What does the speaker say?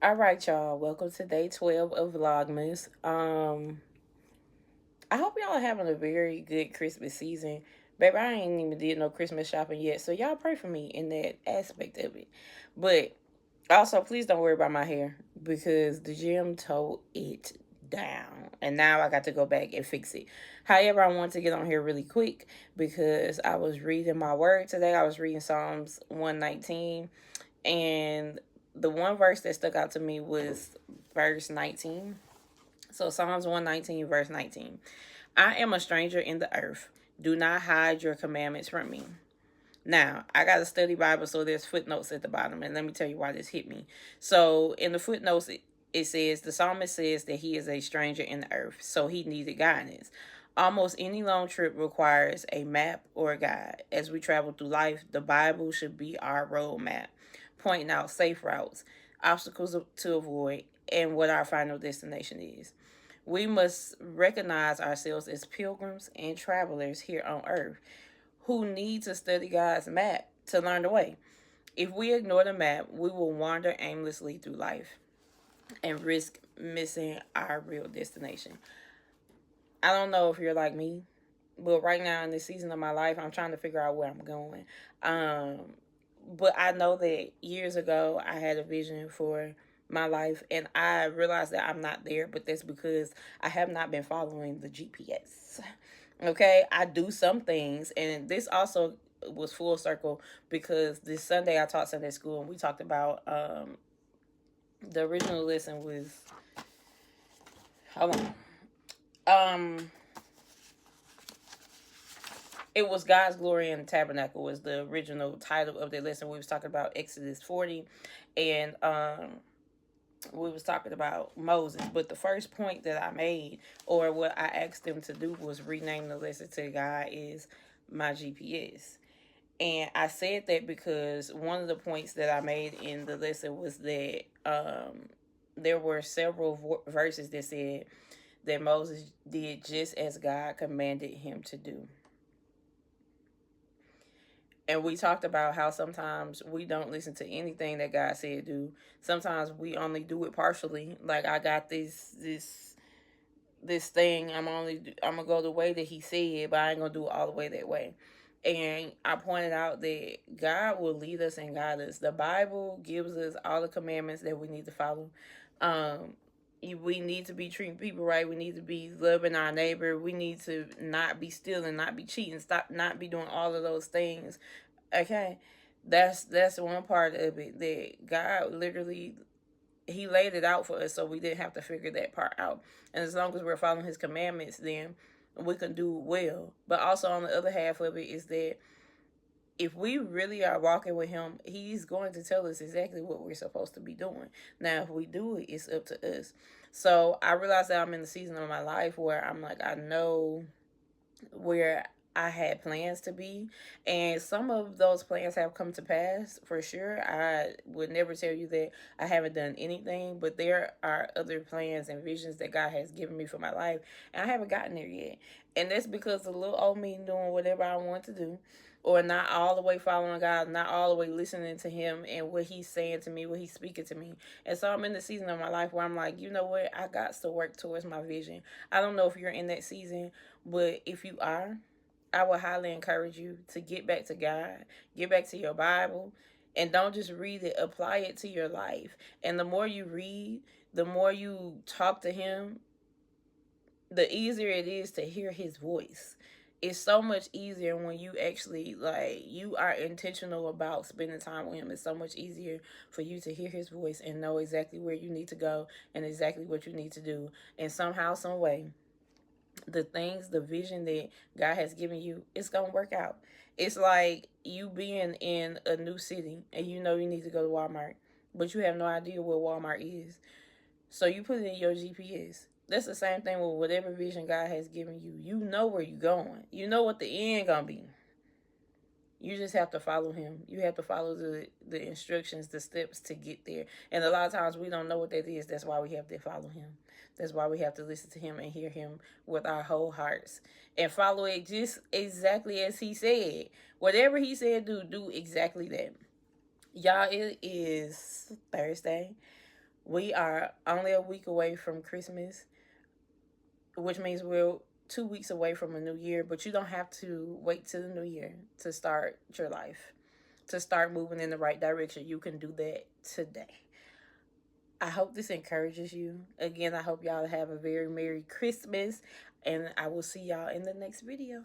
All right, y'all. Welcome to day 12 of Vlogmas. I hope y'all are having a very good Christmas season. Baby, I ain't even did no Christmas shopping yet, so y'all pray for me in that aspect of it. But also, please don't worry about my hair because the gym tore it down. And now I got to go back and fix it. However, I want to get on here really quick because I was reading my word today. I was reading Psalms 119, and the one verse that stuck out to me was verse 19. So Psalms 119, verse 19. I am a stranger in the earth. Do not hide your commandments from me. Now, I got a study Bible, so there's footnotes at the bottom, and let me tell you why this hit me. So, in the footnotes, it says the psalmist says that he is a stranger in the earth, so he needed guidance. Almost any long trip requires a map or a guide. As we travel through life, the Bible should be our roadmap, pointing out safe routes, obstacles to avoid, and what our final destination is. We must recognize ourselves as pilgrims and travelers here on earth who need to study God's map to learn the way. If we ignore the map, we will wander aimlessly through life and risk missing our real destination. I don't know if you're like me, but right now in this season of my life, I'm trying to figure out where I'm going. Um, but I know that years ago I had a vision for my life, and I realized that I'm not there, but that's because I have not been following the GPS. Okay, I do some things, and this also was full circle because this Sunday I taught Sunday school, and we talked about the original lesson was, hold on, um it was God's glory in the tabernacle was the original title of the lesson. We was talking about Exodus 40, and we was talking about Moses. But the first point that I made, or what I asked them to do, was rename the lesson to God is my GPS. And I said that because one of the points that I made in the lesson was that there were several verses that said that Moses did just as God commanded him to do. And we talked about how sometimes we don't listen to anything that God said do. Sometimes we only do it partially. Like I got this thing. I'm gonna go the way that He said, but I ain't gonna do it all the way that way. And I pointed out that God will lead us and guide us. The Bible gives us all the commandments that we need to follow. Um, we need to be treating people right. We need to be loving our neighbor. We need to not be stealing, not be cheating, stop, not be doing all of those things. Okay, that's one part of it that God literally He laid it out for us, so we didn't have to figure that part out. And as long as we're following His commandments, then we can do well. But also on the other half of it is that if we really are walking with Him, He's going to tell us exactly what we're supposed to be doing. Now, if we do it, it's up to us. So I realized that I'm in the season of my life where I'm like, I know where I had plans to be, and some of those plans have come to pass for sure. I would never tell you that I haven't done anything, but there are other plans and visions that God has given me for my life, and I haven't gotten there yet. And that's because the little old me doing whatever I want to do, or not all the way following God, not all the way listening to Him and what He's saying to me, what He's speaking to me. And so I'm in the season of my life where I'm like, you know what? I got to work towards my vision. I don't know if you're in that season, but if you are, I would highly encourage you to get back to God, get back to your Bible, and don't just read it, apply it to your life. And the more you read, the more you talk to Him, the easier it is to hear His voice. It's so much easier when you actually like you are intentional about spending time with Him. It's so much easier for you to hear His voice and know exactly where you need to go and exactly what you need to do. And somehow, some way, the things, the vision that God has given you, it's gonna work out. It's like you being in a new city and you know you need to go to Walmart, but you have no idea where Walmart is. So you put it in your GPS. That's the same thing with whatever vision God has given you. You know where you're going. You know what the end gonna be. You just have to follow Him. You have to follow the instructions, the steps to get there. And a lot of times we don't know what that is. That's why we have to follow Him. That's why we have to listen to Him and hear Him with our whole hearts and follow it just exactly as He said. Whatever He said, do exactly that. Y'all, it is Thursday. We are only a week away from Christmas, which means we're 2 weeks away from a new year, but you don't have to wait till the new year to start your life, to start moving in the right direction. You can do that today. I hope this encourages you. Again, I hope y'all have a very Merry Christmas, and I will see y'all in the next video.